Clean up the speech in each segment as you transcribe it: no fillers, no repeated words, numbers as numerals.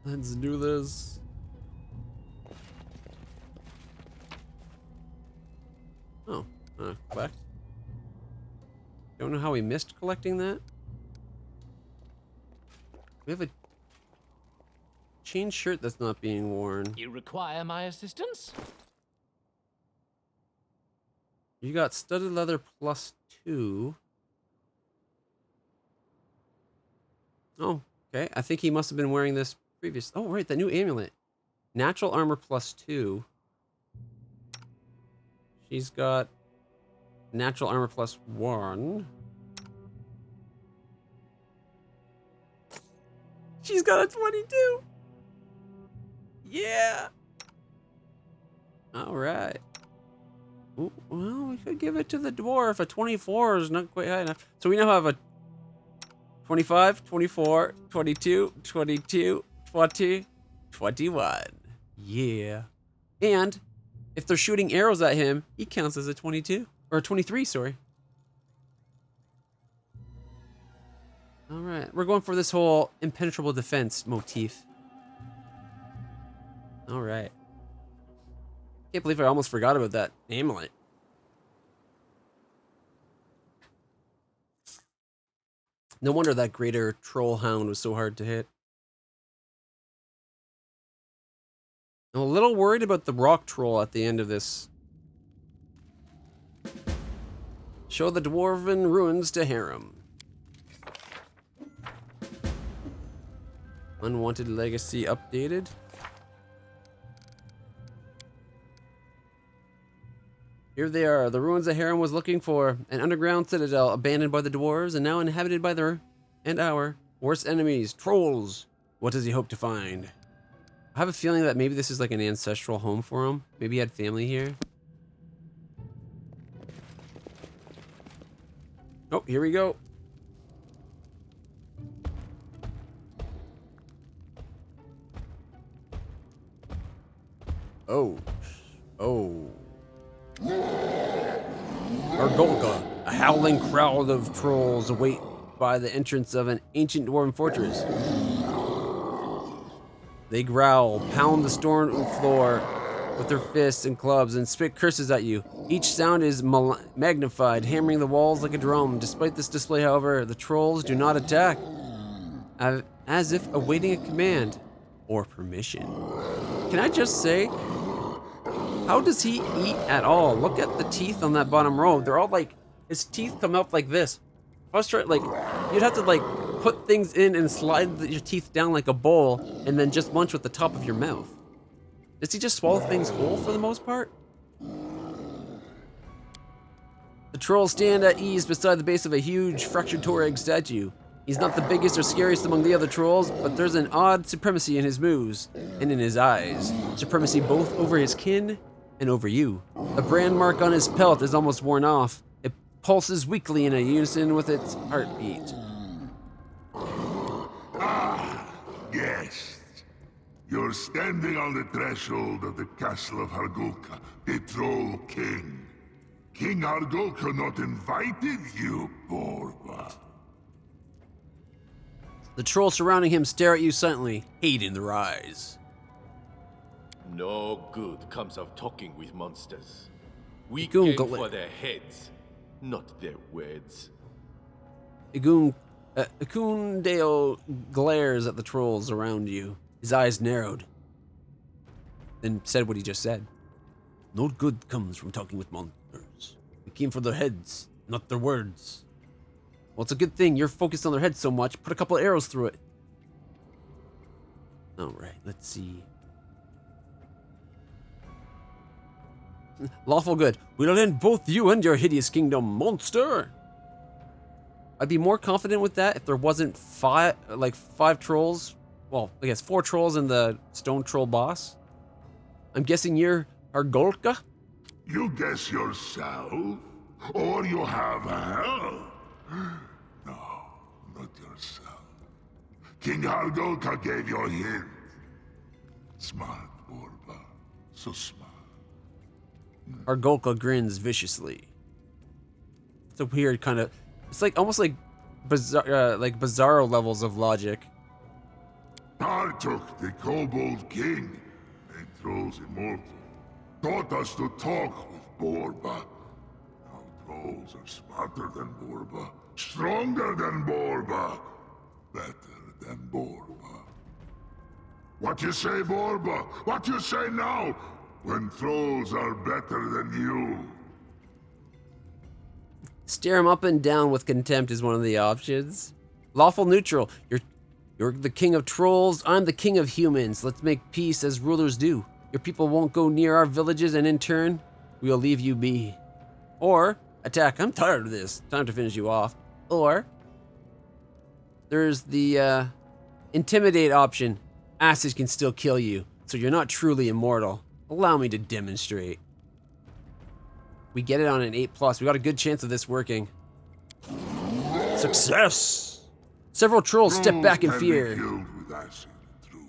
Let's do this. Oh, collect. Don't know how we missed collecting that. We have a chain shirt that's not being worn. You require my assistance? You got studded leather +2. Oh, okay. I think he must have been wearing this previous. Oh, right, that new amulet. Natural armor +2. She's got natural armor +1. She's got a 22. Yeah. All right. Ooh, well, we could give it to the dwarf. A 24 is not quite high enough. So we now have a 25, 24, 22, 22, 20, 21. Yeah. And if they're shooting arrows at him, he counts as a 22. Or 23, sorry. All right. We're going for this whole impenetrable defense motif. All right. Can't believe I almost forgot about that amulet. No wonder that greater troll hound was so hard to hit. I'm a little worried about the rock troll at the end of this. Show the dwarven ruins to harem. Unwanted legacy updated. Here they are, the ruins that Harem was looking for. An underground citadel abandoned by the dwarves and now inhabited by their and our worst enemies, trolls. What does he hope to find? I have a feeling that maybe this is like an ancestral home for him. Maybe he had family here. Oh, here we go. Oh. Oh. Argolka, a howling crowd of trolls await by the entrance of an ancient dwarven fortress. They growl, pound the stone floor with their fists and clubs, and spit curses at you. Each sound is magnified, hammering the walls like a drum. Despite this display, however, the trolls do not attack, as if awaiting a command or permission. Can I just say, how does he eat at all? Look at the teeth on that bottom row. They're all like, his teeth come up like this. If I was trying, like, you'd have to like put things in and slide your teeth down like a bowl and then just munch with the top of your mouth. Does he just swallow things whole for the most part? The trolls stand at ease beside the base of a huge fractured Torag statue. He's not the biggest or scariest among the other trolls, but there's an odd supremacy in his moves and in his eyes. Supremacy both over his kin and over you. A brand mark on his pelt is almost worn off. It pulses weakly in a unison with its heartbeat. Ah, yes. You're standing on the threshold of the castle of Hargulka, the Troll King. King Hargulka not invited you, Borba. The trolls surrounding him stare at you silently, hate in their eyes. No good comes of talking with monsters. We Ekundayo came for their heads, not their words. Ekundayo glares at the trolls around you, his eyes narrowed, then said what he just said. No good comes from talking with monsters. We came for their heads, not their words. Well, it's a good thing you're focused on their heads so much. Put a couple of arrows through it. Alright, let's see. Lawful good. We'll end both you and your hideous kingdom, monster! I'd be more confident with that if there wasn't five trolls. Well, I guess 4 trolls and the stone troll boss. I'm guessing you're Argolka? You guess yourself? Or you have help? No, not yourself. King Hargolka gave you a hint. Smart, Borba. So smart. Argolka grins viciously. It's a weird kind of... It's like almost like bizarre, like bizarro levels of logic. Tartuk, the Kobold King, made trolls immortal. Taught us to talk with Borba. Now trolls are smarter than Borba, stronger than Borba, better than Borba. What you say, Borba? What you say now? When trolls are better than you. Stare him up and down with contempt is one of the options. Lawful neutral. You're the king of trolls. I'm the king of humans. Let's make peace as rulers do. Your people won't go near our villages, and in turn, we'll leave you be. Or attack. I'm tired of this. Time to finish you off. Or there's the intimidate option. Acid can still kill you, so you're not truly immortal. Allow me to demonstrate. We get it on an 8+. We got a good chance of this working. Success! Several trolls step back in fear. Trolls can be killed with acid, true.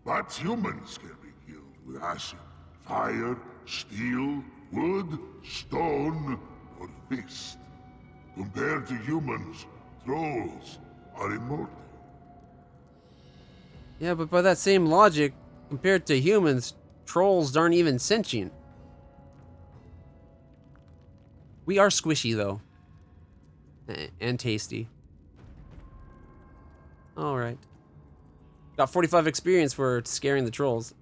But humans can be killed with acid. Fire, steel, wood, stone, or fist. Compared to humans, trolls are immortal. Yeah, but by that same logic, compared to humans, trolls aren't even sentient. We are squishy, though. And tasty. Alright. Got 45 experience for scaring the trolls.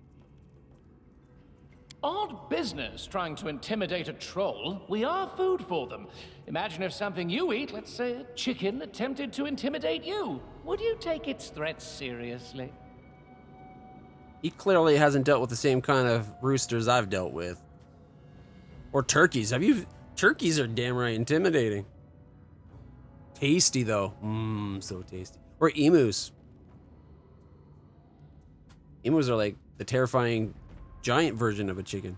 Odd business trying to intimidate a troll. We are food for them. Imagine if something you eat, let's say a chicken, attempted to intimidate you. Would you take its threats seriously? He clearly hasn't dealt with the same kind of roosters I've dealt with. Or turkeys. Turkeys are damn right intimidating. Tasty, though. Mmm, so tasty. Or emus. Emus are like the terrifying giant version of a chicken.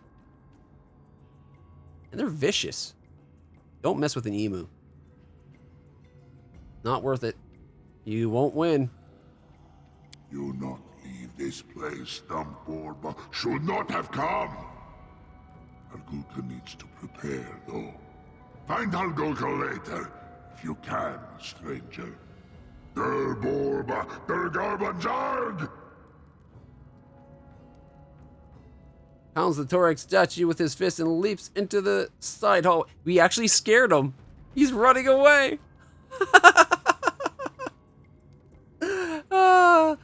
And they're vicious. Don't mess with an emu. Not worth it. You won't win. You not leave this place, dumb Borba. Should not have come. Hargulka needs to prepare, though. Find Hargulka later, if you can, stranger. Der Borba, der Garbanjarg! Pounds the thorax statue with his fist and leaps into the side hall. We actually scared him. He's running away. Ah.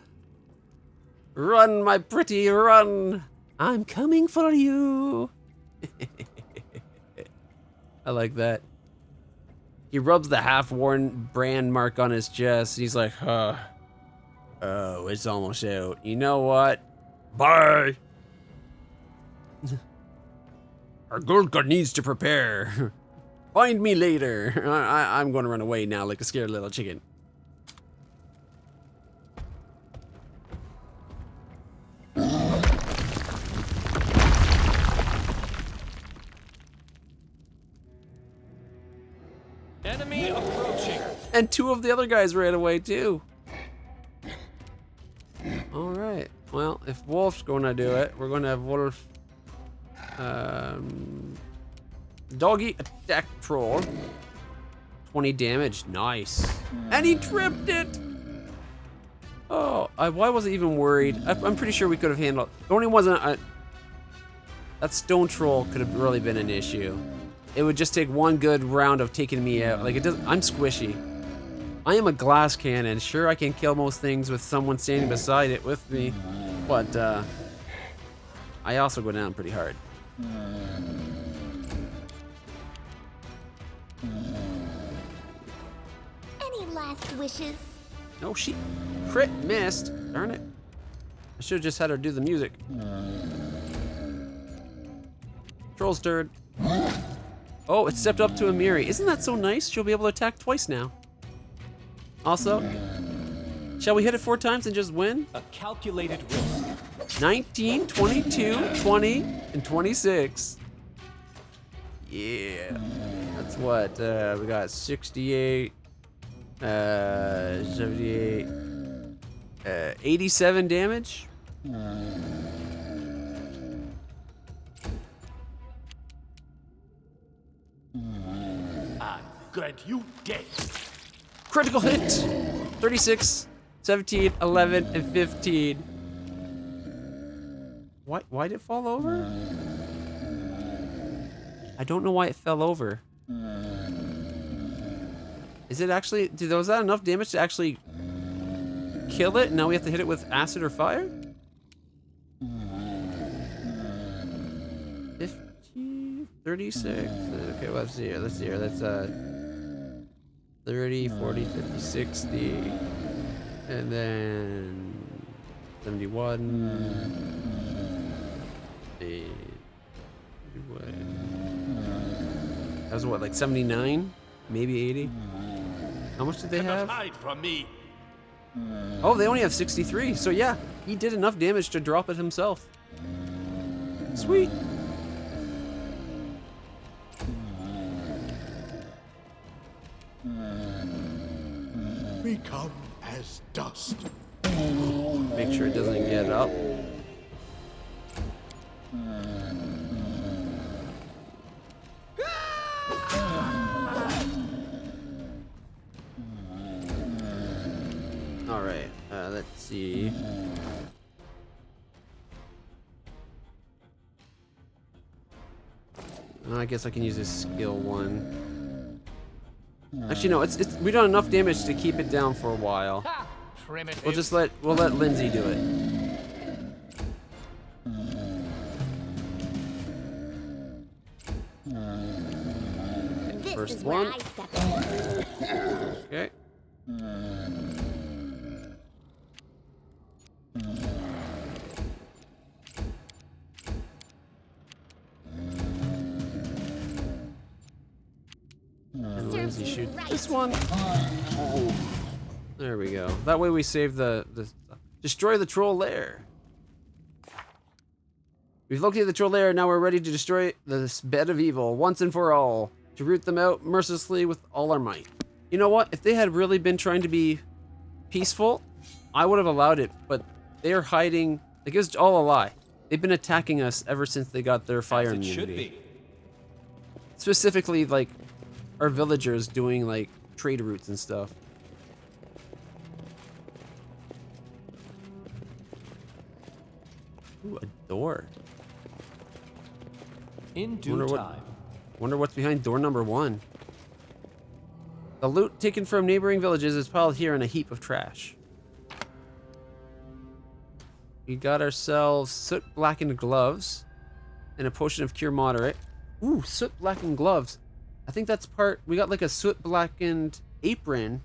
Run, my pretty, run. I'm coming for you. I like that. He rubs the half-worn brand mark on his chest. He's like, oh, it's almost out. You know what? Bye. Hargulka needs to prepare. Find me later. I'm going to run away now like a scared little chicken. Enemy approaching. And two of the other guys ran away too. All right. Well, if Wolf's going to do it, we're going to have Wolf. Doggy attack troll. 20 damage. Nice. And he tripped it. Oh, why was I even worried? I'm pretty sure we could have handled. The only wasn't that stone troll could have really been an issue. It would just take one good round of taking me out. Like it does. I'm squishy. I am a glass cannon. Sure, I can kill most things with someone standing beside it with me, but I also go down pretty hard. Any last wishes? No, she crit missed. Darn it. I should have just had her do the music. Troll's turd. Oh, it stepped up to Amiri. Isn't that so nice? She'll be able to attack twice now. Also, shall we hit it 4 times and just win? A calculated risk. 19, 22, 20, and 26. Yeah. That's what, we got 68, 78, 87 damage. I grant you death. Critical hit. 36, 17, 11, and 15. Why did it fall over? I don't know why it fell over. Is it actually... Was that enough damage to actually kill it? Now we have to hit it with acid or fire? 50, 36. Okay, let's see here. Let's see here. That's 30, 40, 50, 60. And then 71. 81. That was what, like 79? Maybe 80? How much did they have? Hide from me. Oh, they only have 63. So yeah, he did enough damage to drop it himself. Sweet. Become as dust. Make sure it doesn't get up. All right, let's see. I guess I can use this skill one. Actually, no, it's we done enough damage to keep it down for a while. Ha! Primitive. We'll let Lindsay do it. This First is where one. I step in. Okay. And Lindsay you shoot right. this one. There we go. That way we save the destroy the troll lair. We've located the troll lair, now we're ready to destroy this bed of evil once and for all. To root them out mercilessly with all our might. You know what? If they had really been trying to be peaceful, I would have allowed it, but they are hiding. Like, it was all a lie. They've been attacking us ever since they got their fire As it should immunity. be. Specifically, like, our villagers doing, like, trade routes and stuff. Ooh, a door. In due Wonder what- time. Wonder what's behind door number 1. The loot taken from neighboring villages is piled here in a heap of trash. We got ourselves soot-blackened gloves and a potion of cure moderate. Ooh, soot-blackened gloves. I think that's part... We got like a soot-blackened apron.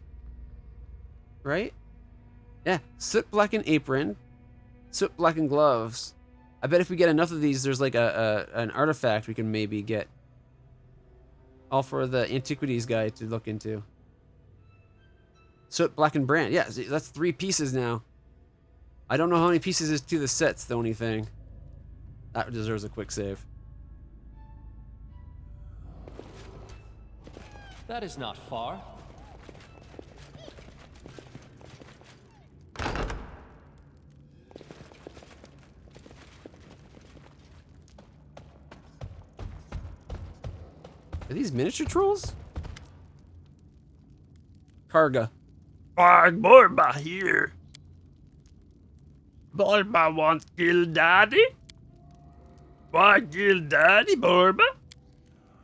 Right? Yeah, soot-blackened apron. Soot-blackened gloves. I bet if we get enough of these, there's like an artifact we can maybe get. All for the antiquities guy to look into. Soot, blackened brand. Yeah, that's 3 pieces now. I don't know how many pieces is to the set's the only thing. That deserves a quick save. That is not far. Are these miniature trolls? Karga. Borba here. Borba wants kill daddy? Why kill daddy, Borba?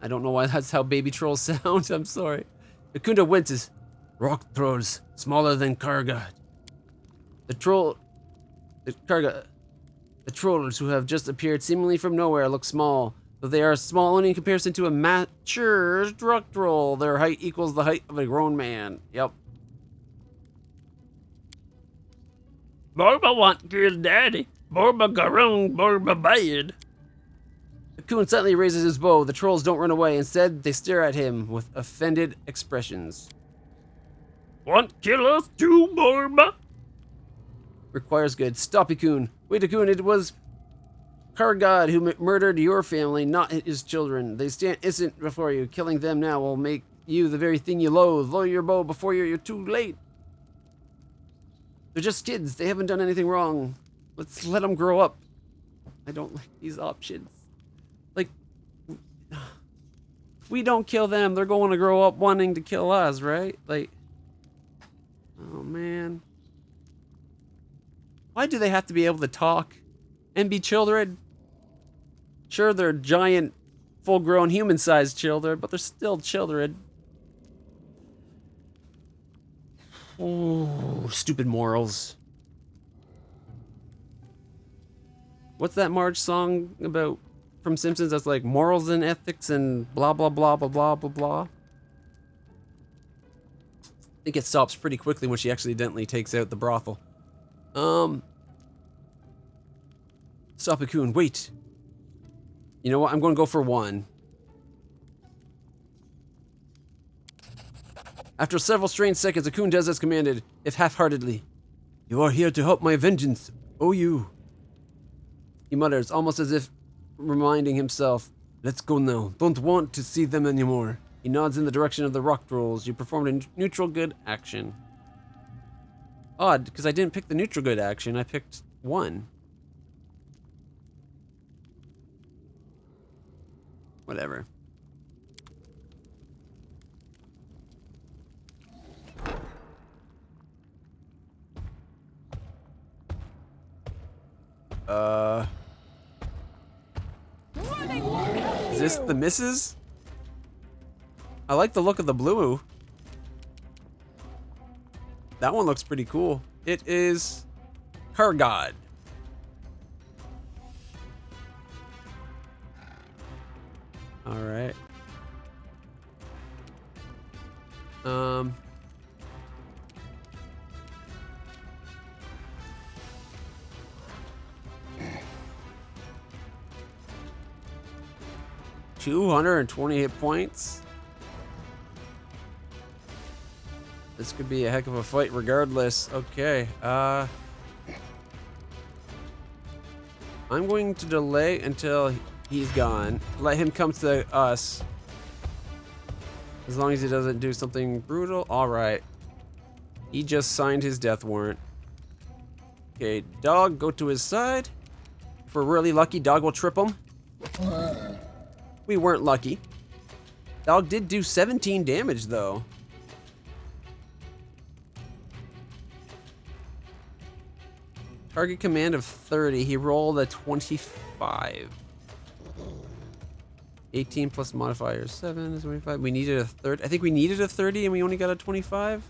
I don't know why that's how baby trolls sound. I'm sorry. Ekunda winces. Rock trolls, smaller than Karga. The trolls who have just appeared seemingly from nowhere look small. Though they are small only in comparison to a mature rock troll. Their height equals the height of a grown man. Yep. Borba want kill daddy. Borba garung, Borba bad. The coon suddenly raises his bow. The trolls don't run away. Instead, they stare at him with offended expressions. Want kill us too, Borba? Requires good. Stop, Ikun. Wait, Ikun, it was Kargad who murdered your family, not his children. They stand innocent before you. Killing them now will make you the very thing you loathe. Lower your bow before you're too late. They're just kids. They haven't done anything wrong. Let's let them grow up. I don't like these options. Like, if we don't kill them, they're going to grow up wanting to kill us, right? Like, oh man. Why do they have to be able to talk and be children? Sure, they're giant, full-grown, human-sized children, but they're still children. Oh, stupid morals. What's that Marge song about from Simpsons that's like morals and ethics and blah, blah, blah, blah, blah, blah, blah? I think it stops pretty quickly when she accidentally takes out the brothel. Stop, Ekun, wait. You know what? I'm going to go for 1. After several strange seconds, Ekun does as commanded, if half-heartedly. You are here to help my vengeance. Oh, you. He mutters, almost as if reminding himself, let's go now. Don't want to see them anymore. He nods in the direction of the rock trolls. You performed a neutral good action. Odd, because I didn't pick the neutral good action. I picked 1. Whatever. Is this the missus? I like the look of the blue. That one looks pretty cool. It is her god. All right. 220 hit points. This could be a heck of a fight regardless. Okay, I'm going to delay until he's gone. Let him come to us. As long as he doesn't do something brutal. Alright. He just signed his death warrant. Okay, dog, go to his side. If we're really lucky, dog will trip him. We weren't lucky. Dog did do 17 damage, though. Target command of 30. He rolled a 25. 18 plus modifier 7 is 25. We needed a 30. I think we needed a 30 and we only got a 25.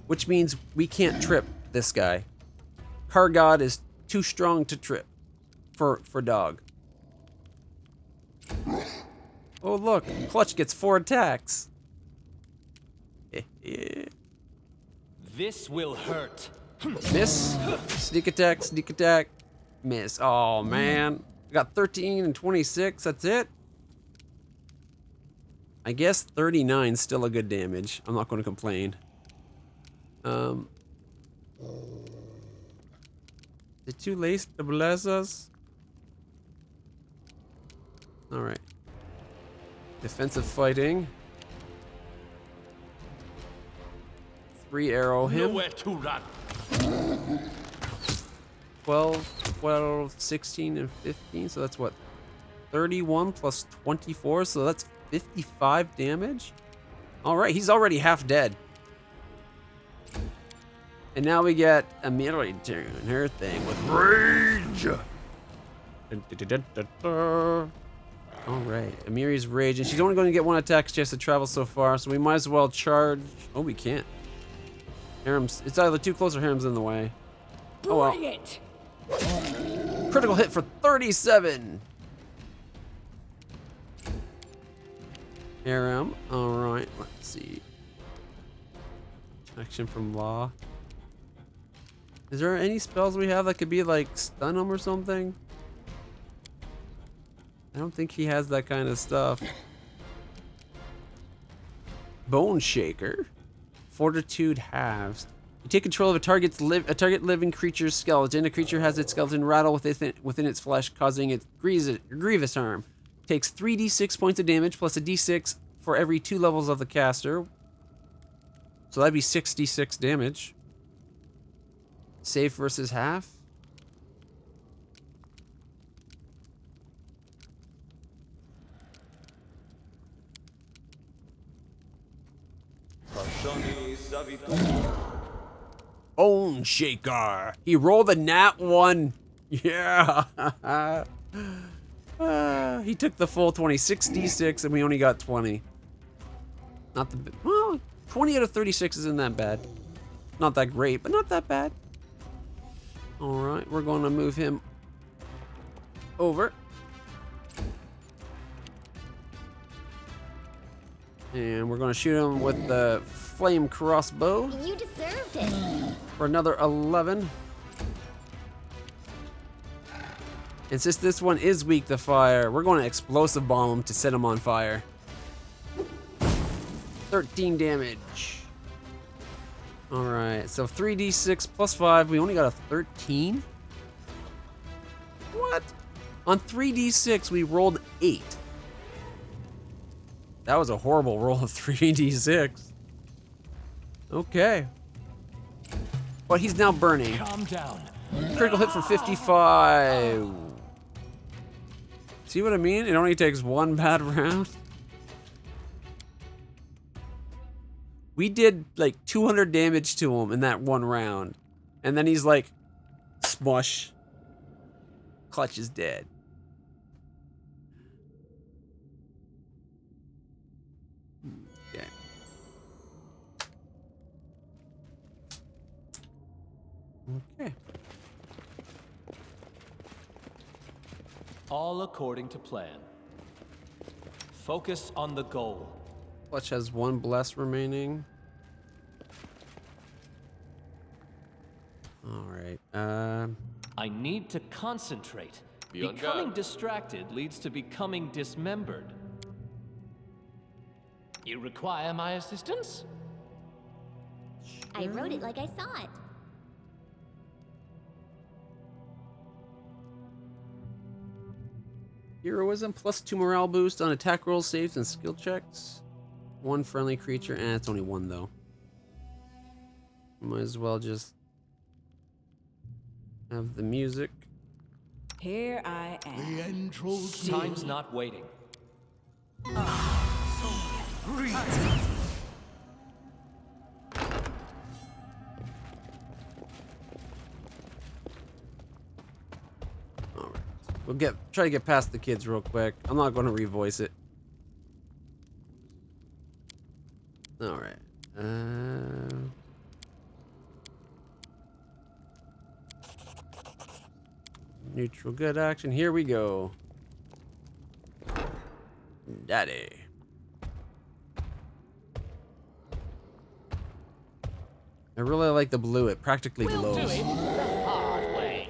Which means we can't trip this guy. Car God is too strong to trip for dog. Oh look, Clutch gets 4 attacks. This will hurt. Miss. Sneak attack, miss. Oh man. I got 13 and 26, that's it. I guess 39 is still a good damage. I'm not going to complain. Is it too late to bless us? Alright. Defensive fighting. 3 arrow him. Nowhere to run. 12, 16, and 15. So that's what? 31 plus 24. So that's 55 damage. Alright, he's already half dead. And now we get Amiri doing her thing with rage. Alright, Amiri's rage. And she's only going to get 1 attack. She has to travel so far. So we might as well charge. Oh, we can't. Harem's. It's either too close or Harem's in the way. Oh well. Critical hit for 37. Harem. Alright, let's see. Action from Law. Is there any spells we have that could be like stun him or something? I don't think he has that kind of stuff. Bone Shaker. Fortitude halves. You take control of a target living creature's skeleton. A creature has its skeleton rattle within its flesh, causing it grievous harm. Takes 3d6 points of damage plus a d6 for every 2 levels of the caster. So that'd be 66 damage. Save versus half. Bone Bone Shaker. He rolled a nat 1. Yeah. He took the full 20, 6d6, and we only got 20. Not the well, 20 out of 36 isn't that bad. Not that great, but not that bad. All right, we're going to move him over. And we're going to shoot him with the flame crossbow. You deserved it. For another 11. And since this one is weak to fire, we're going to explosive bomb him to set him on fire. 13 damage. All right, so 3d6 plus 5. We only got a 13? What? On 3d6, we rolled 8. That was a horrible roll of 3d6. Okay. But he's now burning. Calm down. Critical hit for 55. See what I mean? It only takes one bad round. We did like 200 damage to him in that one round. And then he's like, smush. Clutch is dead. Okay. Okay. All according to plan. Focus on the goal. Clutch has 1 bless remaining. All right. I need to concentrate. Be on Becoming guard. distracted leads to becoming dismembered. You require my assistance? I wrote it like I saw it. Heroism plus 2 morale boost on attack rolls, saves, and skill checks. 1 friendly creature, and it's only 1 though. Might as well just have the music. Here I am. The end draws near. Time's not waiting. All right, we'll try to get past the kids real quick. I'm not going to revoice it. All right. Neutral good action. Here we go. Daddy. I really like the blue. It practically We'll do glows. it the hard way.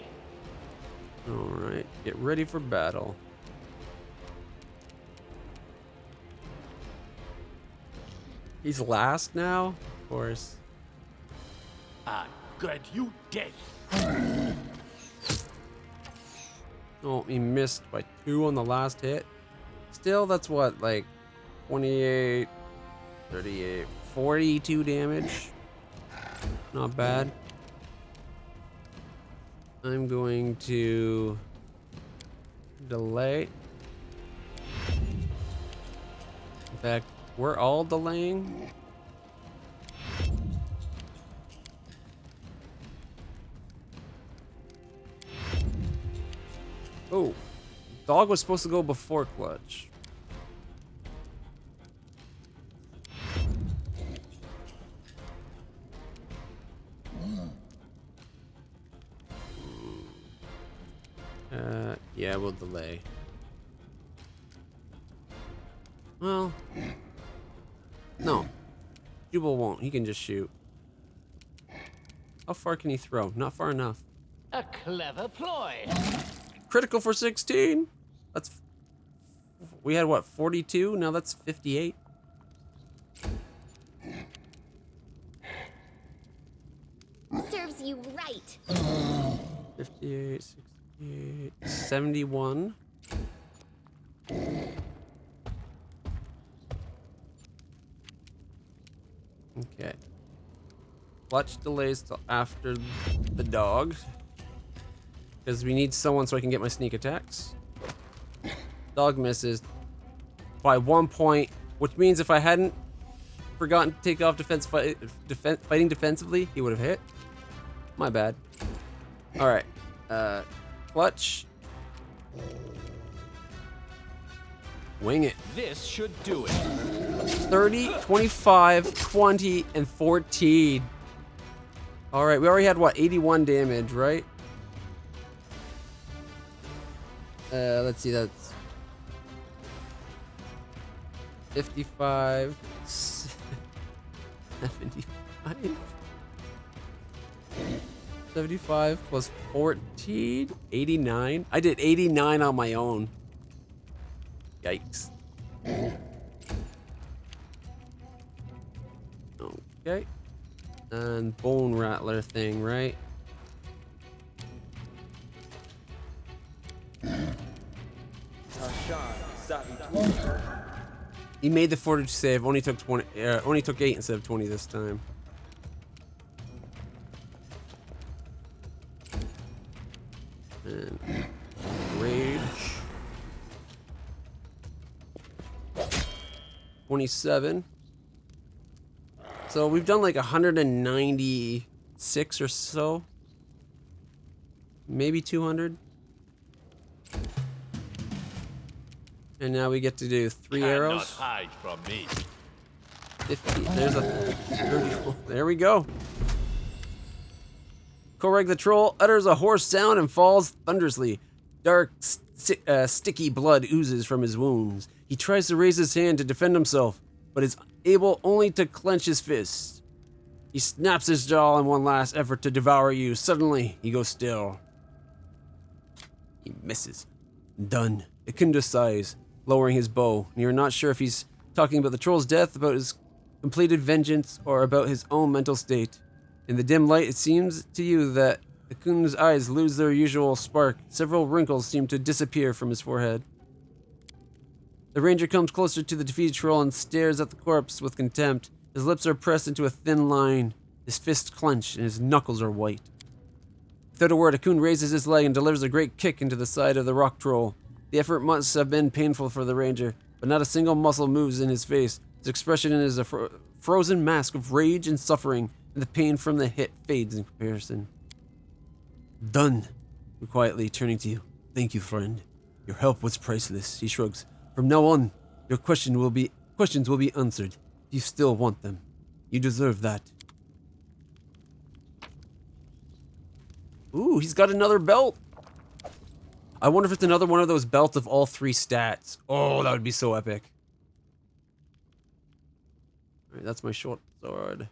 All right. Get ready for battle. He's last now? Of course. I'm glad you dead. Oh, he missed by 2 on the last hit. Still, that's what, like 28, 38, 42 damage. Not bad. I'm going to delay. In fact, we're all delaying. Oh, dog was supposed to go before clutch. Yeah, we'll delay. Well, no. Jubal won't. He can just shoot. How far can he throw? Not far enough. A clever ploy. Critical for 16. That's. We had what, 42? Now that's 58. Serves you right. 58, 68, 71. Okay. Clutch delays till after the dog. Because we need someone so I can get my sneak attacks. Dog misses by 1 point, which means if I hadn't forgotten to take off fighting defensively, he would have hit. My bad. Alright. Clutch. Wing it. This should do it. 30, 25, 20, and 14. Alright, we already had, what, 81 damage, right? Let's see, that's 55, 75, 75 plus 14, 89. I did 89 on my own. Yikes. Okay. And bone rattler thing, right? He made the fortitude save. Only took 20. Only took 8 instead of 20 this time. And raid. 27. So we've done like 196 or so. Maybe 200. And now we get to do 3 arrows. Hide from me. 50. There's a 30. There we go. Koreg the troll utters a hoarse sound and falls thunderously. Dark, sticky blood oozes from his wounds. He tries to raise his hand to defend himself, but is able only to clench his fist. He snaps his jaw in one last effort to devour you. Suddenly, he goes still. He misses. Done. Ekundayo sighs, lowering his bow. You're not sure if he's talking about the troll's death, about his completed vengeance, or about his own mental state. In the dim light, it seems to you that Ekundayo's eyes lose their usual spark. Several wrinkles seem to disappear from his forehead. The ranger comes closer to the defeated troll and stares at the corpse with contempt. His lips are pressed into a thin line, his fists clenched, and his knuckles are white. Without a word, Ekundayo raises his leg and delivers a great kick into the side of the rock troll. The effort must have been painful for the ranger, but not a single muscle moves in his face. His expression is a frozen mask of rage and suffering, and the pain from the hit fades in comparison. Done. Quietly turning to you. Thank you, friend. Your help was priceless. He shrugs. From now on, your questions will be answered. You still want them. You deserve that. Ooh, he's got another belt. I wonder if it's another one of those belts of all 3 stats. Oh, that would be so epic. Alright, that's my short sword.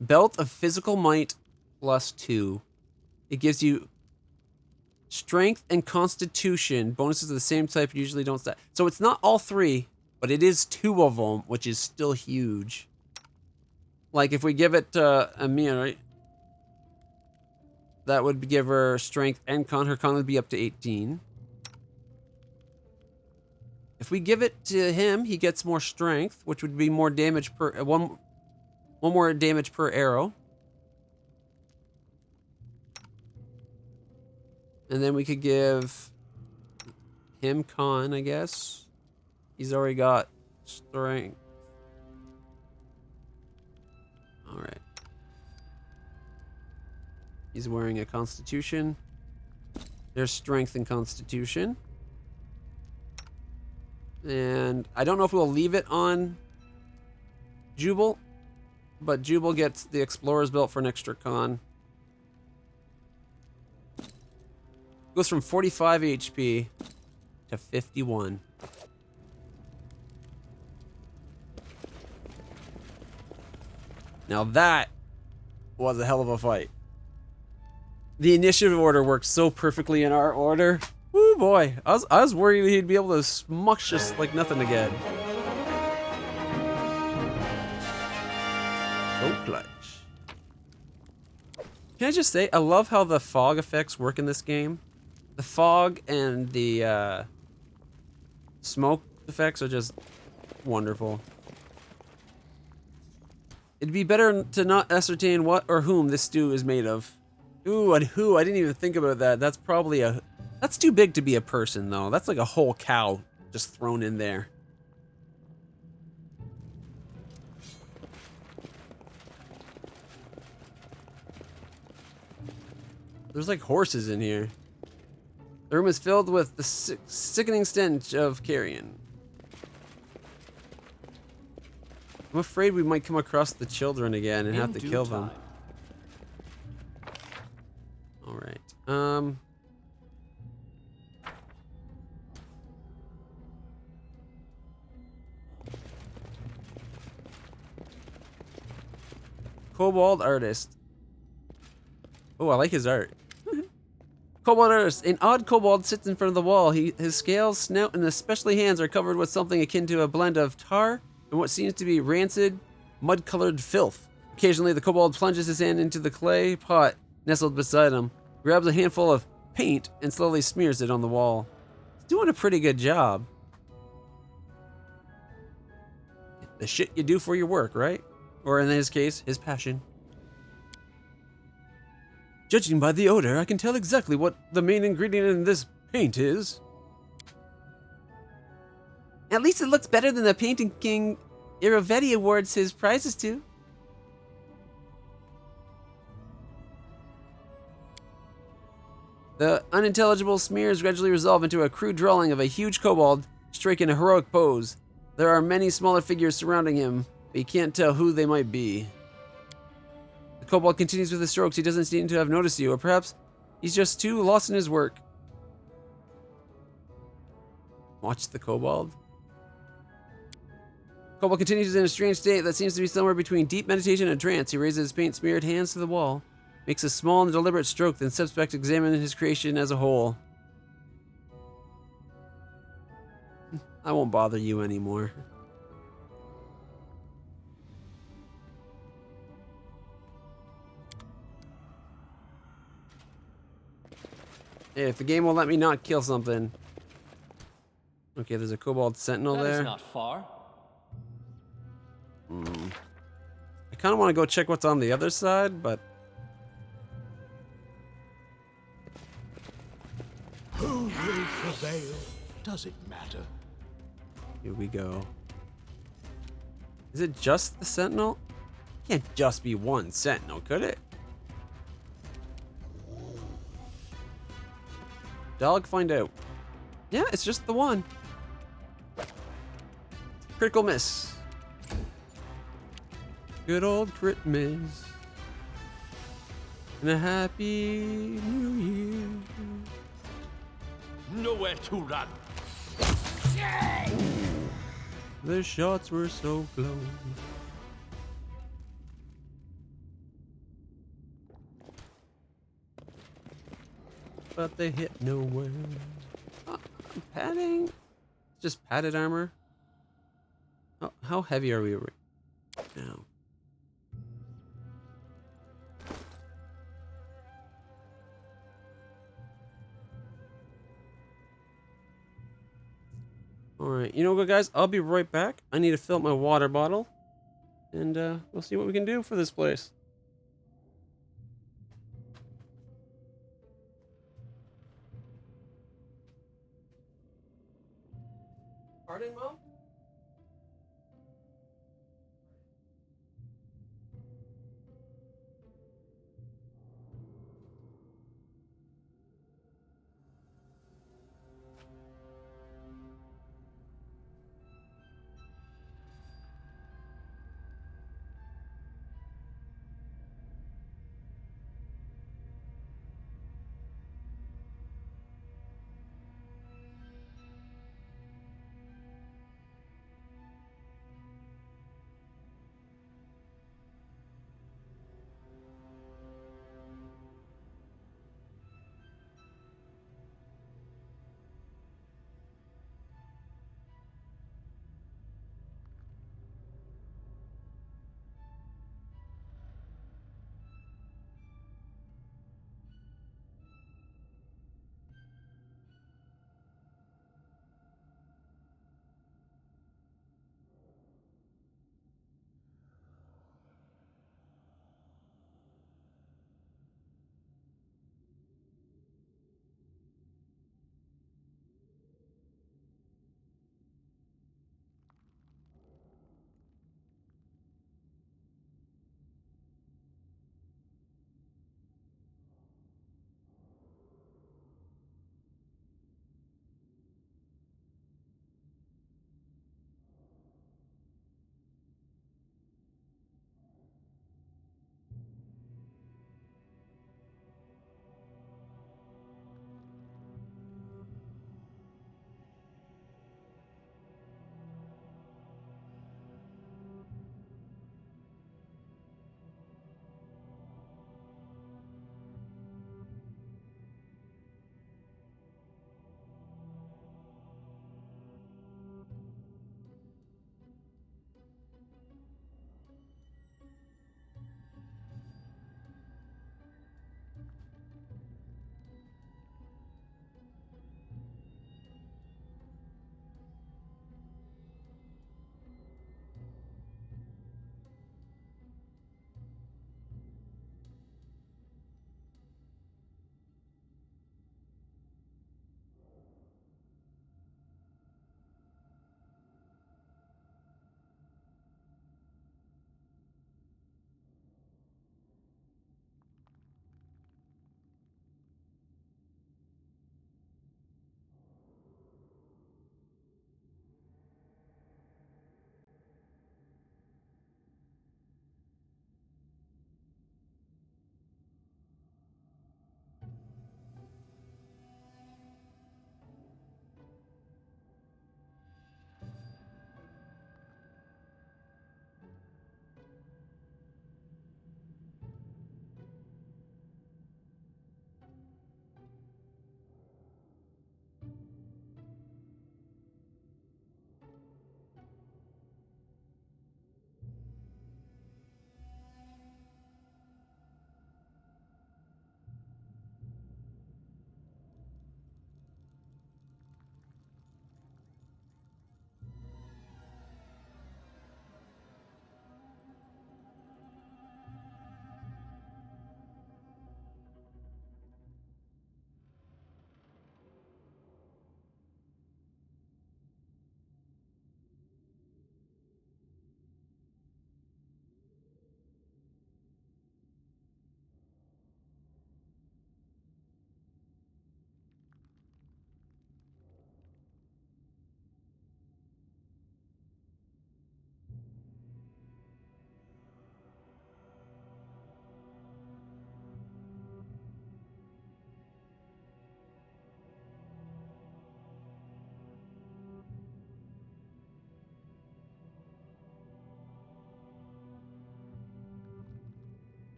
Belt of physical might +2. It gives you strength and constitution. Bonuses of the same type usually don't stat. So it's not all 3, but it is 2 of them, which is still huge. Like if we give it to Amia, right? That would give her strength and con. Her con would be up to 18. If we give it to him, he gets more strength, which would be more damage per one more damage per arrow. And then we could give him con, I guess. He's already got strength. Alright. He's wearing a constitution. There's strength and constitution. And I don't know if we'll leave it on Jubal, but Jubal gets the explorer's belt for an extra con. Goes from 45 HP to 51. Now that was a hell of a fight. The initiative order worked so perfectly in our order. Woo boy, I was worried he'd be able to smush us like nothing again. Oh, clutch. Can I just say, I love how the fog effects work in this game. The fog and the smoke effects are just wonderful. It'd be better to not ascertain what or whom this stew is made of. Ooh, and who? I didn't even think about that. That's probably a... That's too big to be a person, though. That's like a whole cow just thrown in there. There's like horses in here. The room is filled with the sickening stench of carrion. I'm afraid we might come across the children again and have to kill them. All right. Kobold artist. Oh, I like his art. Kobold artist. An odd kobold sits in front of the wall. His scales, snout, and especially hands are covered with something akin to a blend of tar and what seems to be rancid, mud-colored filth. Occasionally, the kobold plunges his hand into the clay pot nestled beside him, grabs a handful of paint, and slowly smears it on the wall. He's doing a pretty good job. The shit you do for your work, right? Or in his case, his passion. Judging by the odor, I can tell exactly what the main ingredient in this paint is. At least it looks better than the painting king Iravetti awards his prizes to. The unintelligible smears gradually resolve into a crude drawing of a huge kobold striking a heroic pose. There are many smaller figures surrounding him, but you can't tell who they might be. The kobold continues with his strokes. He doesn't seem to have noticed you, or perhaps he's just too lost in his work. Watch the kobold. Kobold continues in a strange state that seems to be somewhere between deep meditation and trance. He raises his paint-smeared hands to the wall, makes a small and deliberate stroke, then steps back to examine his creation as a whole. I won't bother you anymore. Hey, if the game will let me not kill something. Okay, there's a kobold sentinel there. That is not far. I kind of want to go check what's on the other side, but Who will prevail? Does it matter? here we go. Is it just the sentinel? Can't just be one sentinel, could it? Dog, find out. Yeah, it's just the one. Critical miss. Good old crit miss. And a happy new year. Nowhere to run. The shots were so close. But they hit nowhere. Padding? Just padded armor? How heavy are we right now? Alright, you know what, guys? I'll be right back. I need to fill up my water bottle. And we'll see what we can do for this place. Pardon, Mom?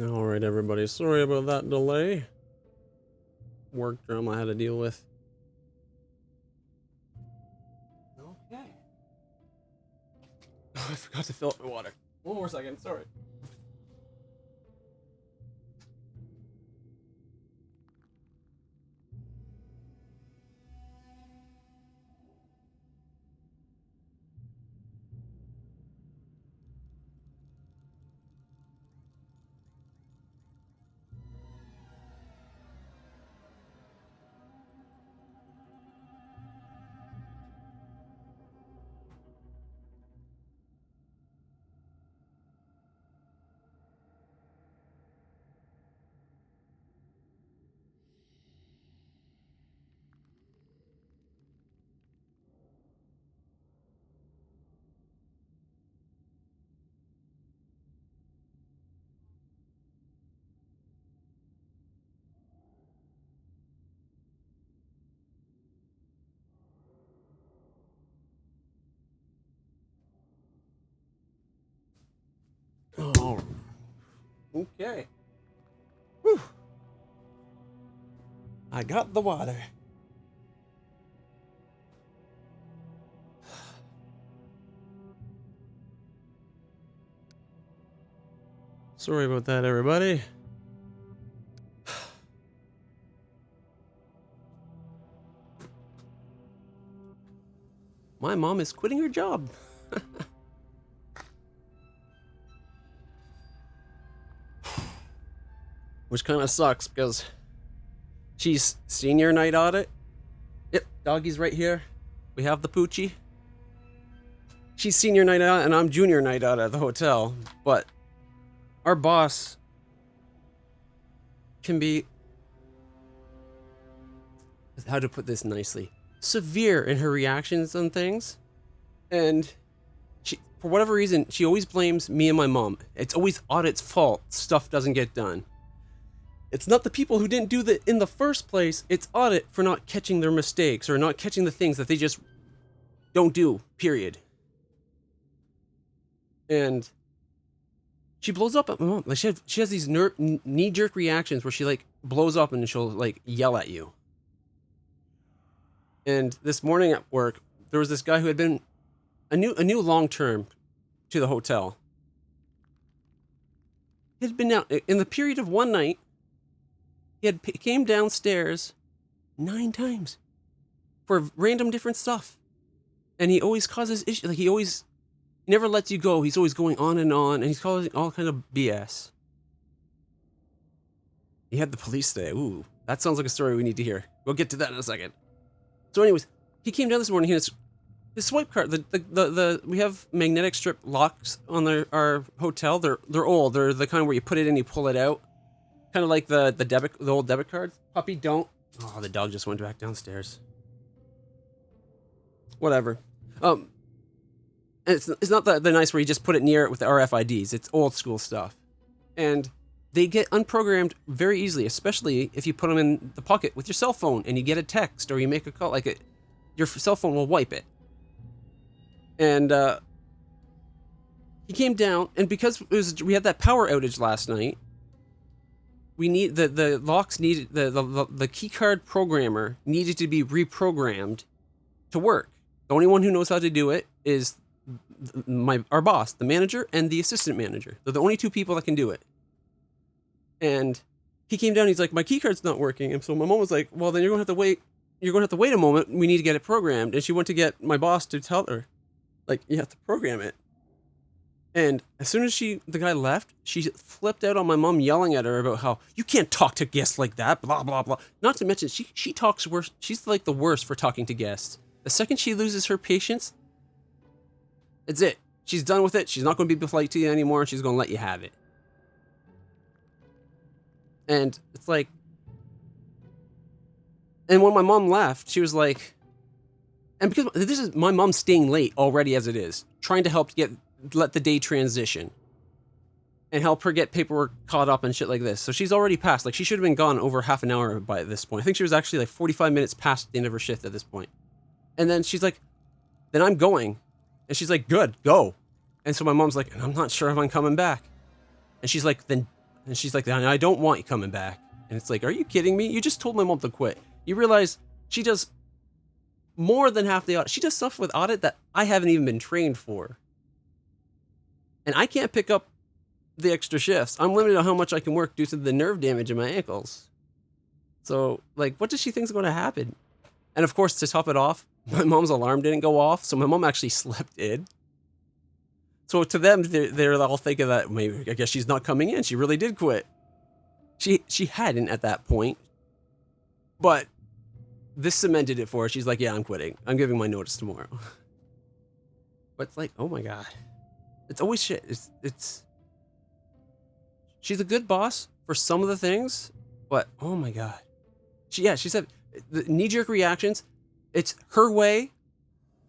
Alright, everybody. Sorry about that delay. Work drama I had to deal with. Okay. I forgot to fill up my water. One more second, sorry. Oh, okay. Whew. I got the water. Sorry about that, everybody. My mom is quitting her job. Which kind of sucks because she's senior night audit. Yep, doggy's right here. We have the Poochie. She's senior night out and I'm junior night out at the hotel. But our boss can be, how to put this nicely, severe in her reactions on things. And she, for whatever reason, she always blames me and my mom. It's always audit's fault stuff doesn't get done. It's not the people who didn't do it in the first place. It's audit for not catching their mistakes or not catching the things that they just don't do, period. And she blows up at my mom. Like she has these knee-jerk reactions where she like blows up and she'll like yell at you. And this morning at work, there was this guy who had been a new long-term to the hotel. He had been down in the period of one night. He came downstairs 9 times for random different stuff. And he always causes issues. Like he never lets you go. He's always going on, and he's causing all kind of BS. He had the police today. Ooh, that sounds like a story we need to hear. We'll get to that in a second. So anyways, he came down this morning. He has his swipe card. We have magnetic strip locks on our hotel. They're old. They're the kind where you put it in, you pull it out. Kind of like the old debit cards. Puppy, don't. Oh, the dog just went back downstairs. Whatever. It's not the nice where you just put it near it with the RFIDs. It's old school stuff. And they get unprogrammed very easily, especially if you put them in the pocket with your cell phone and you get a text or you make a call. Your cell phone will wipe it. And he came down, and because we had that power outage last night, we need the locks needed the key card programmer needed to be reprogrammed to work. The only one who knows how to do it is our boss, the manager, and the assistant manager. They're the only 2 people that can do it. And he came down. He's like, my key card's not working. And so my mom was like, well, then you're gonna have to wait. You're gonna have to wait a moment. We need to get it programmed. And she went to get my boss to tell her, like, you have to program it. And as soon as the guy left, she flipped out on my mom, yelling at her about how you can't talk to guests like that, blah, blah, blah. Not to mention, she talks worse. She's like the worst for talking to guests. The second she loses her patience, it's it. She's done with it. She's not going to be polite to you anymore. She's going to let you have it. And it's like, and when my mom left, she was like, and because this is my mom staying late already as it is, trying to help let the day transition and help her get paperwork caught up and shit like this. So she's already passed. Like, she should have been gone over half an hour by this point. I think she was actually like 45 minutes past the end of her shift at this point. And then she's like, then I'm going. And she's like, good, go. And so my mom's like, I'm not sure if I'm coming back. And she's like, then And she's like, I don't want you coming back. And it's like, are you kidding me? You just told my mom to quit. You realize she does more than half the audit. She does stuff with audit that I haven't even been trained for. And I can't pick up the extra shifts. I'm limited on how much I can work due to the nerve damage in my ankles. So, like, what does she think is going to happen? And of course, to top it off, my mom's alarm didn't go off, so my mom actually slept in. So to them, they're all thinking that maybe, I guess she's not coming in. She really did quit. She hadn't at that point. But this cemented it for her. She's like, yeah, I'm quitting. I'm giving my notice tomorrow. But it's like, oh my God. It's always shit. It's she's a good boss for some of the things, but oh my God. She said the knee-jerk reactions, it's her way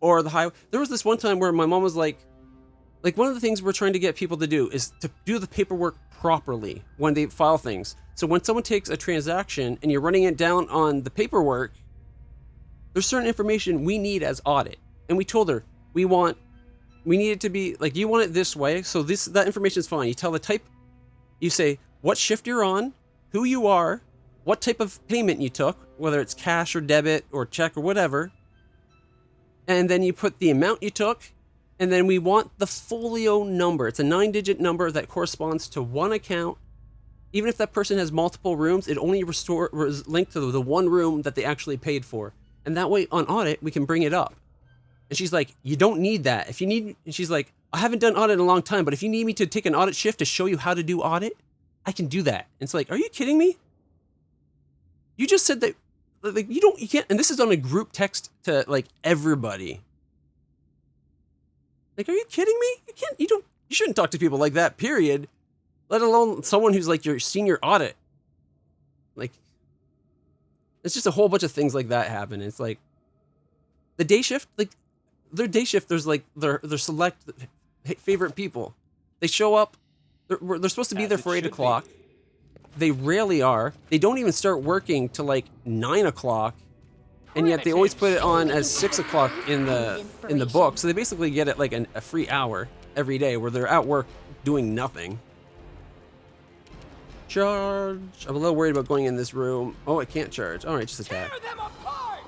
or the highway. There was this one time where my mom was like one of the things we're trying to get people to do is to do the paperwork properly when they file things. So when someone takes a transaction and you're running it down on the paperwork, there's certain information we need as audit. And we told her, we need it to be like, you want it this way. So that information is fine. You tell the type, you say what shift you're on, who you are, what type of payment you took, whether it's cash or debit or check or whatever. And then you put the amount you took. And then we want the folio number. It's a 9-digit number that corresponds to one account. Even if that person has multiple rooms, it only linked to the one room that they actually paid for. And that way on audit, we can bring it up. And she's like, you don't need that. If you need, and she's like, I haven't done audit in a long time, but if you need me to take an audit shift to show you how to do audit, I can do that. And it's like, are you kidding me? You just said that, like, you can't, and this is on a group text to like everybody. Like, are you kidding me? You shouldn't talk to people like that, period. Let alone someone who's like your senior audit. Like, it's just a whole bunch of things like that happen. It's like, the day shift, like, their day shift, there's like, their select favorite people. They show up, they're supposed to be there for 8 o'clock. They rarely are. They don't even start working till like 9 o'clock. And yet they always put it on as 6 o'clock in the book. So they basically get it like a free hour every day where they're at work doing nothing. Charge. I'm a little worried about going in this room. Oh, I can't charge. All right, just attack. Tear them apart!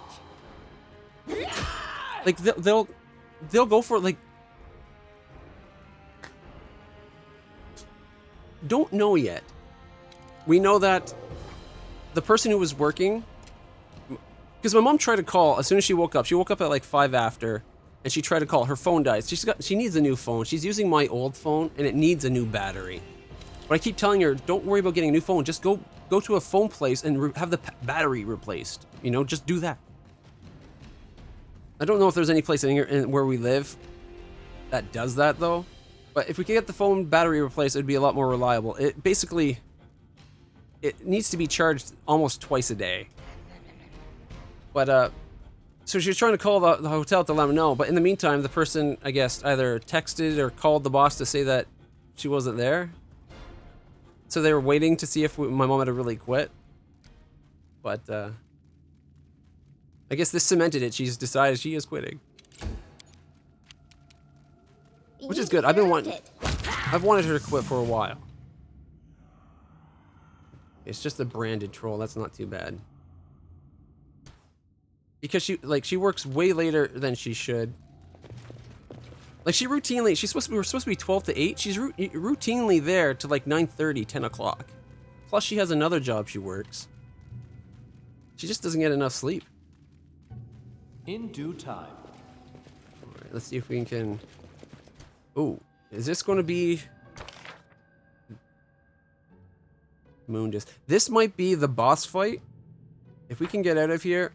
Like they'll go for it, like, don't know yet. We know that the person who was working, because my mom tried to call as soon as she woke up. She woke up at like 5 after, and she tried to call. Her phone died. She needs a new phone. She's using my old phone, and it needs a new battery. But I keep telling her, don't worry about getting a new phone. Just go to a phone place and have the battery replaced. You know, just do that. I don't know if there's any place where we live that does that though. But if we could get the phone battery replaced, it'd be a lot more reliable. It needs to be charged almost twice a day. But so she was trying to call the hotel to let them know. But in the meantime, the person, I guess, either texted or called the boss to say that she wasn't there. So they were waiting to see if my mom had really quit. But I guess this cemented it. She's decided she is quitting. Which is good. I've wanted her to quit for a while. It's just a branded troll. That's not too bad. Because she works way later than she should. Like she's supposed to be 12 to 8. She's routinely there to like 9:30, 10 o'clock. Plus she has another job she works. She just doesn't get enough sleep. In due time. All right, let's see if we can. Oh, is this going to be Moondis? This might be the boss fight. If we can get out of here.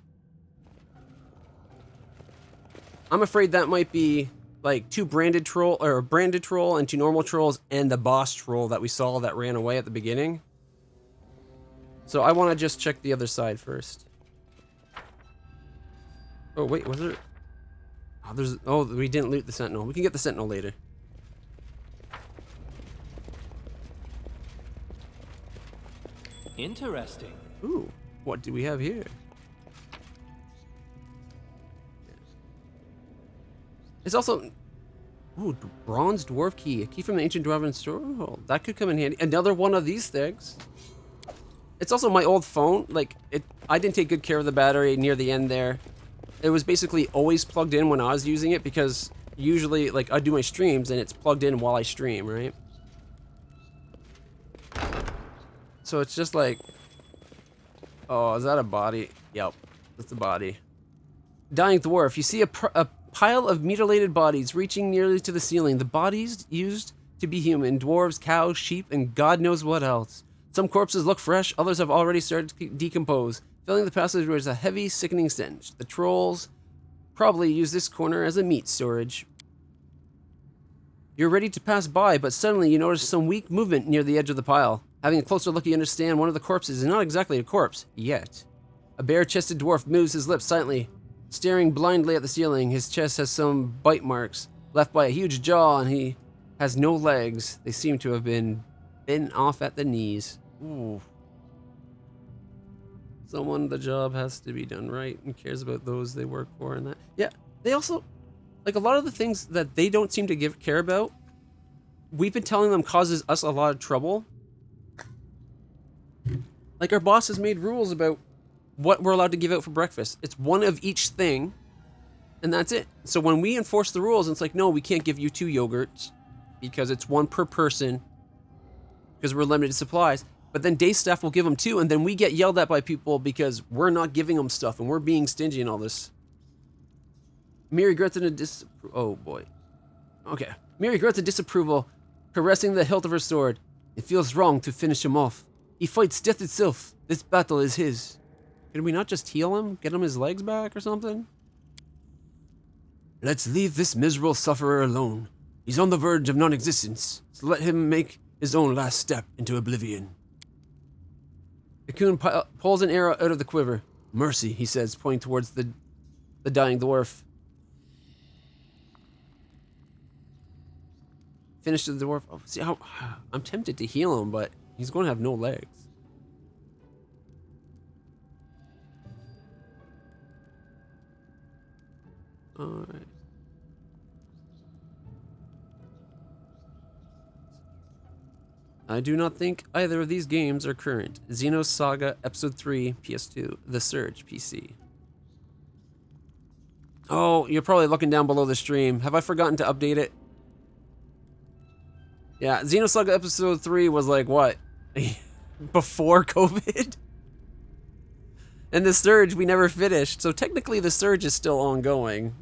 I'm afraid that might be like a branded troll and 2 normal trolls and the boss troll that we saw that ran away at the beginning. So I want to just check the other side first. Oh wait, was there? Oh, we didn't loot the sentinel. We can get the sentinel later. Interesting. Ooh, what do we have here? It's also, Ooh, bronze dwarf key. A key from the ancient dwarven stronghold. That could come in handy. Another one of these things. It's also my old phone. Like, I didn't take good care of the battery near the end there. It was basically always plugged in when I was using it because usually, like, I do my streams and it's plugged in while I stream, right? So it's just like... Oh, is that a body? Yep, that's a body. Dying dwarf. You see a pile of mutilated bodies reaching nearly to the ceiling. The bodies used to be human. Dwarves, cows, sheep, and God knows what else. Some corpses look fresh, others have already started to decompose. Filling the passage was a heavy, sickening stench. The trolls probably use this corner as a meat storage. You're ready to pass by, but suddenly you notice some weak movement near the edge of the pile. Having a closer look, you understand one of the corpses is not exactly a corpse, yet. A bare-chested dwarf moves his lips silently, staring blindly at the ceiling. His chest has some bite marks left by a huge jaw, and he has no legs. They seem to have been bitten off at the knees. Ooh. Someone, the job has to be done right and cares about those they work for and that. Yeah, they also, like a lot of the things that they don't seem to care about, we've been telling them causes us a lot of trouble. Like our boss has made rules about what we're allowed to give out for breakfast. It's one of each thing, and that's it. So when we enforce the rules, it's like, no, we can't give you 2 yogurts because it's 1 per person because we're limited supplies. But then day staff will give them 2, and then we get yelled at by people because we're not giving them stuff and we're being stingy and all this. Miri regrets a oh boy. Okay. Miri regrets a disapproval, caressing the hilt of her sword. It feels wrong to finish him off. He fights death itself. This battle is his. Can we not just heal him? Get him his legs back or something? Let's leave this miserable sufferer alone. He's on the verge of non-existence, so let him make his own last step into oblivion. Ekun pulls an arrow out of the quiver. Mercy, he says, pointing towards the dying dwarf. Finish the dwarf. Oh, see how I'm tempted to heal him, but he's going to have no legs. Alright. I do not think either of these games are current. Xenosaga Episode 3, PS2. The Surge, PC. Oh, you're probably looking down below the stream. Have I forgotten to update it? Yeah, Xenosaga Episode 3 was like, what? Before COVID? And the Surge we never finished, so technically the Surge is still ongoing.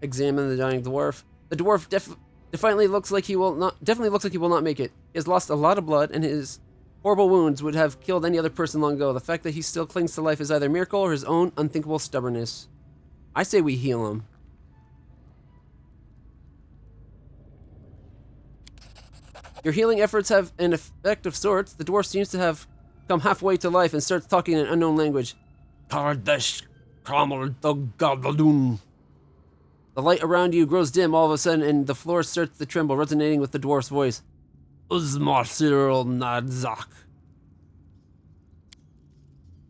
Examine the dying dwarf. The dwarf definitely looks like he will not make it. He has lost a lot of blood, and his horrible wounds would have killed any other person long ago. The fact that he still clings to life is either a miracle or his own unthinkable stubbornness. I say we heal him. Your healing efforts have an effect of sorts. The dwarf seems to have come halfway to life and starts talking in an unknown language. Kardesh Kramel Dogadalun. The light around you grows dim all of a sudden, and the floor starts to tremble, resonating with the dwarf's voice. Uzmar Cyril Nadzak.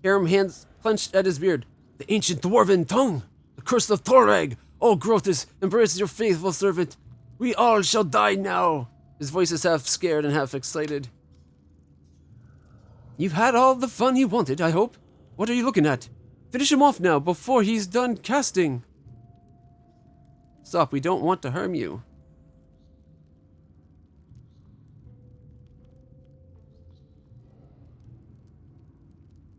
Hiram, hands clenched at his beard. The ancient dwarven tongue! The curse of Thoreg! Oh, Grothus, embrace your faithful servant! We all shall die now! His voice is half scared and half excited. You've had all the fun you wanted, I hope. What are you looking at? Finish him off now, before he's done casting. Stop, we don't want to harm you.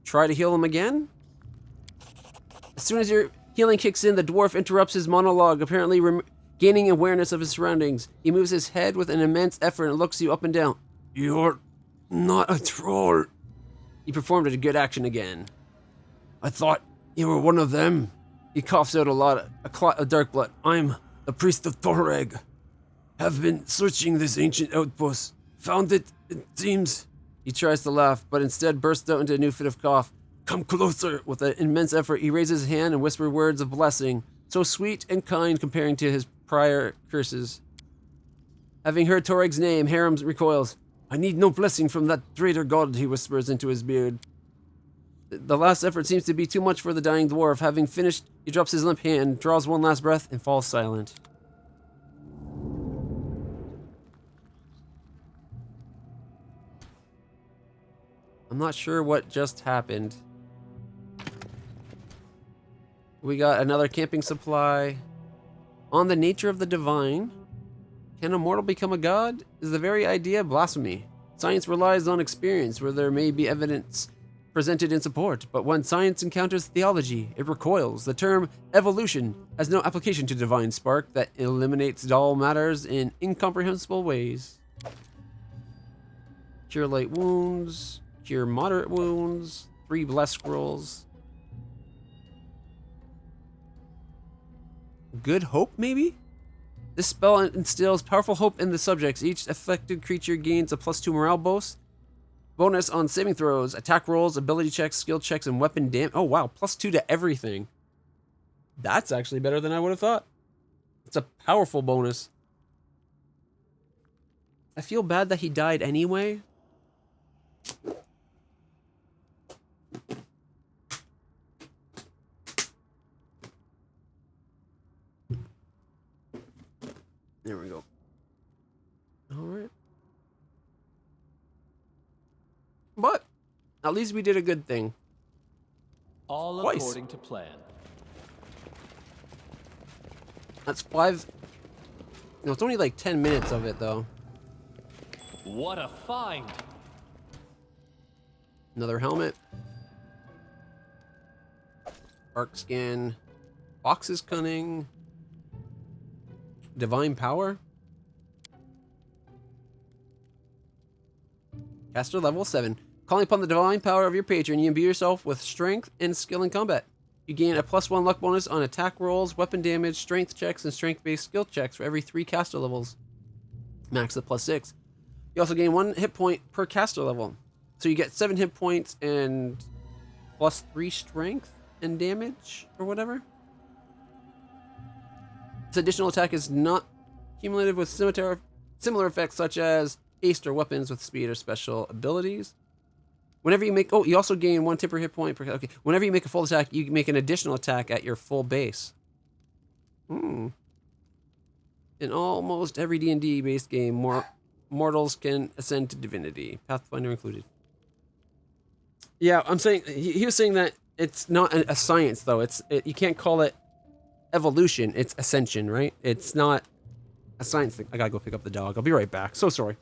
Try to heal him again? As soon as your healing kicks in, the dwarf interrupts his monologue, apparently gaining awareness of his surroundings. He moves his head with an immense effort and looks you up and down. You're not a troll. He performed a good action again. I thought you were one of them. He coughs out a clot of dark blood. I'm the priest of Thoreg. Have been searching this ancient outpost. Found it seems. He tries to laugh, but instead bursts out into a new fit of cough. Come closer. With an immense effort, he raises his hand and whispers words of blessing, so sweet and kind comparing to his prior curses. Having heard Thoreg's name, Hiram recoils. I need no blessing from that traitor god, he whispers into his beard. The last effort seems to be too much for the dying dwarf. Having finished, he drops his limp hand, draws one last breath, and falls silent. I'm not sure what just happened. We got another camping supply. On the nature of the divine. Can a mortal become a god? Is the very idea blasphemy? Science relies on experience where there may be evidence presented in support, but when science encounters theology, it recoils. The term evolution has no application to divine spark that eliminates dull matters in incomprehensible ways. Cure light wounds, cure moderate wounds, 3 blessed scrolls. Good hope, maybe? This spell instills powerful hope in the subjects. Each affected creature gains a +2 morale bonus on saving throws, attack rolls, ability checks, skill checks, and weapon damage. Oh wow, +2 to everything. That's actually better than I would have thought. It's a powerful bonus. I feel bad that he died anyway. There we go. All right. But at least we did a good thing. All Twice. according to plan. That's 5. No, it's only like 10 minutes of it though. What a find! Another helmet. Arc skin. Fox's cunning. Divine power. Caster level 7. Calling upon the divine power of your patron, you imbue yourself with strength and skill in combat. You gain a +1 luck bonus on attack rolls, weapon damage, strength checks, and strength-based skill checks for every 3 caster levels. Max at +6. You also gain 1 hit point per caster level. So you get 7 hit points and +3 strength and damage or whatever. This additional attack is not cumulative with similar effects such as haste or weapons with speed or special abilities. Whenever you make, you also gain 1 temporary hit point per, okay. Whenever you make a full attack, you make an additional attack at your full base. In almost every D&D based game, mortals can ascend to divinity, Pathfinder included. Yeah, I'm saying, he was saying that it's not a science though. You can't call it evolution, it's ascension, right? It's not a science thing. I gotta go pick up the dog. I'll be right back. So sorry.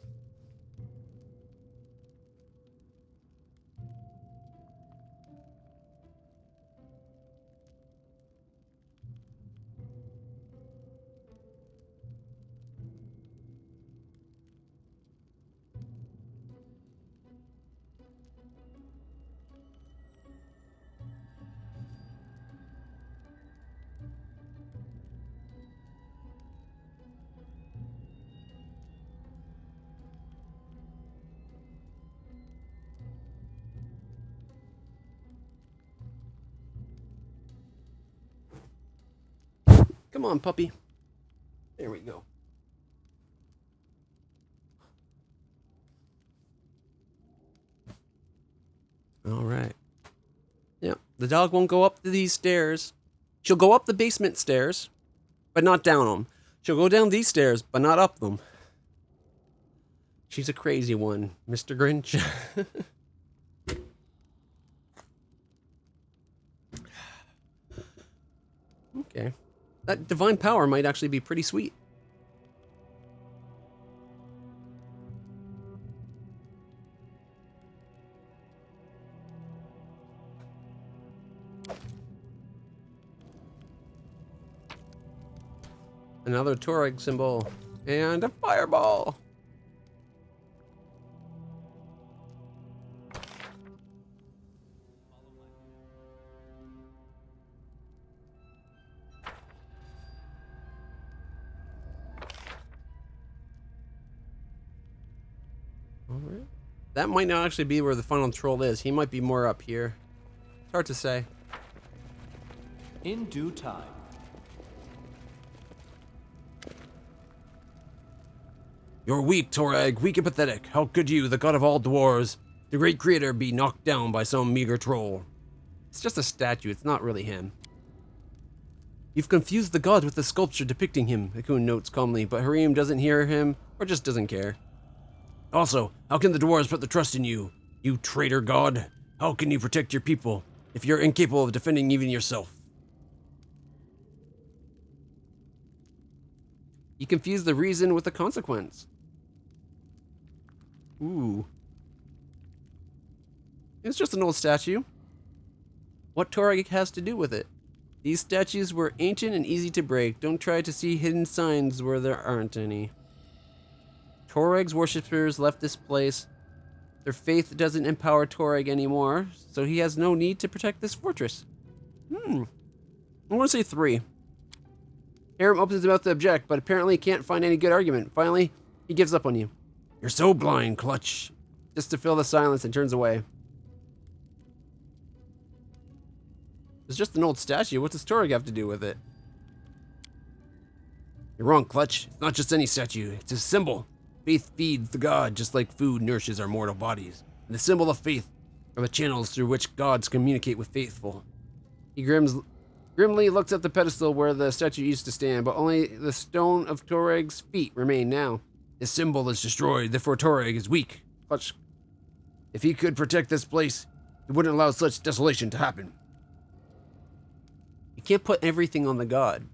Come on, puppy. There we go. All right. Yeah, the dog won't go up these stairs. She'll go up the basement stairs, but not down them. She'll go down these stairs, but not up them. She's a crazy one, Mr. Grinch. Okay. That divine power might actually be pretty sweet. Another Tuareg symbol. And a fireball. Alright. That might not actually be where the final troll is. He might be more up here. It's hard to say. In due time. You're weak, Tuareg, weak and pathetic. How could you, the god of all dwarves, the great creator, be knocked down by some meager troll? It's just a statue. It's not really him. You've confused the god with the sculpture depicting him, Ekun notes calmly, but Harim doesn't hear him or just doesn't care. Also, how can the dwarves put the trust in you? You traitor god. How can you protect your people if you're incapable of defending even yourself? You confuse the reason with the consequence. Ooh. It's just an old statue. What Torag has to do with it? These statues were ancient and easy to break. Don't try to see hidden signs where there aren't any. Torag's worshippers left this place. Their faith doesn't empower Torag anymore, so he has no need to protect this fortress. I'm gonna say 3. Aram opens his mouth to object, but apparently can't find any good argument. Finally, he gives up on you. You're so blind, Clutch. Just to fill the silence and turns away. It's just an old statue. What does Torag have to do with it? You're wrong, Clutch. It's not just any statue. It's a symbol. Faith feeds the god just like food nourishes our mortal bodies. And the symbol of faith are the channels through which gods communicate with faithful. He grimly looks at the pedestal where the statue used to stand, but only the stone of Torag's feet remain now. His symbol is destroyed, therefore Torag is weak. Clutch. If he could protect this place, he wouldn't allow such desolation to happen. You can't put everything on the god.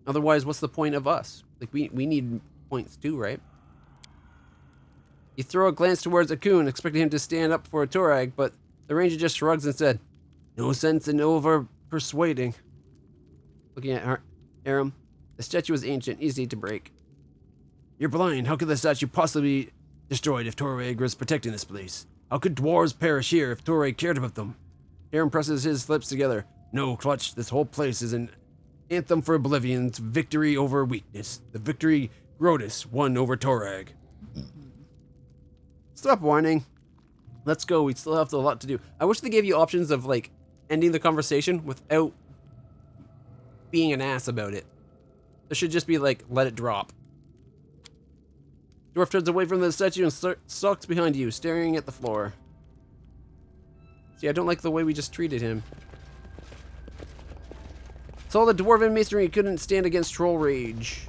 Otherwise, what's the point of us? Like, we need points too, right? You throw a glance towards Ekun, expecting him to stand up for a Torag, but the ranger just shrugs and said, no sense in over-persuading. Looking at Aram, the statue is ancient, easy to break. You're blind. How could the statue possibly be destroyed if Torag was protecting this place? How could dwarves perish here if Torag cared about them? Aram presses his lips together. No, Clutch, this whole place is an anthem for Oblivion's victory over weakness. The victory Grotus won over Torag. Stop whining. Let's go. We still have a lot to do. I wish they gave you options of, like, ending the conversation without being an ass about it. There should just be, like, let it drop. Dwarf turns away from the statue and stalks behind you, staring at the floor. See, I don't like the way we just treated him. It's all the dwarven masonry couldn't stand against troll rage.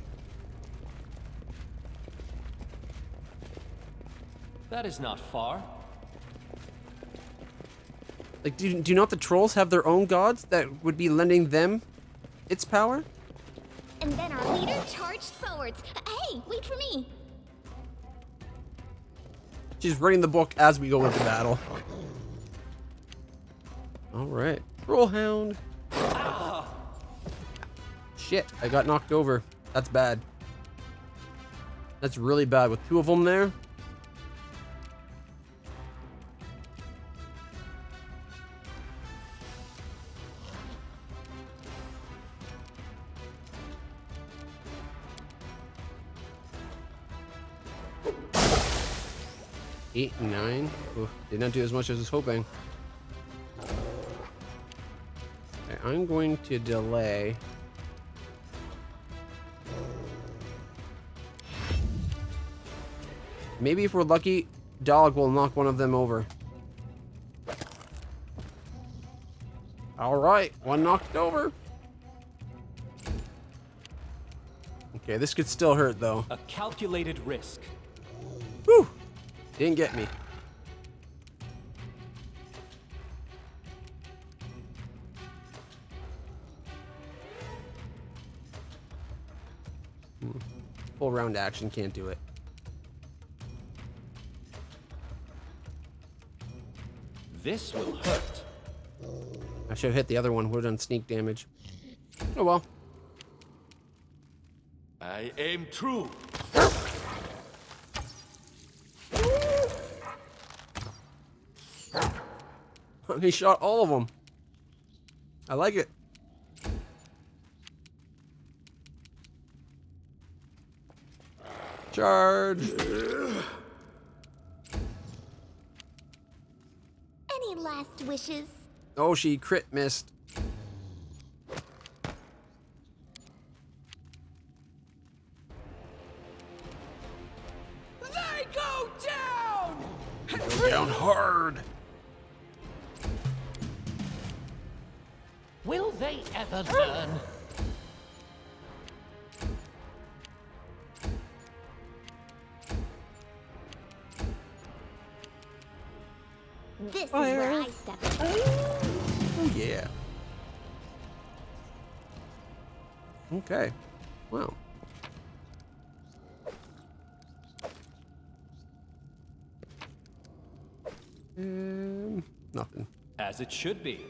That is not far. Like, do not the trolls have their own gods that would be lending them its power? And then our leader charged forwards. Hey, wait for me. She's reading the book as we go into battle. Alright. Trollhound. Shit, I got knocked over. That's bad. That's really bad with 2 of them there. Eight and 9. Oof, did not do as much as I was hoping. Okay, I'm going to delay. Maybe if we're lucky, Dog will knock one of them over. Alright, one knocked over. Okay, this could still hurt though. A calculated risk. Whew! Didn't get me. Full round action can't do it. This will hurt. I should have hit the other one. Would have done sneak damage. Oh well. I aim true. He shot all of them. I like it. Charge. Any last wishes? Oh, she crit missed. They go down! Go down hard. Will they ever learn? This is where I step in. Oh yeah. Okay. Wow. Nothing. As it should be.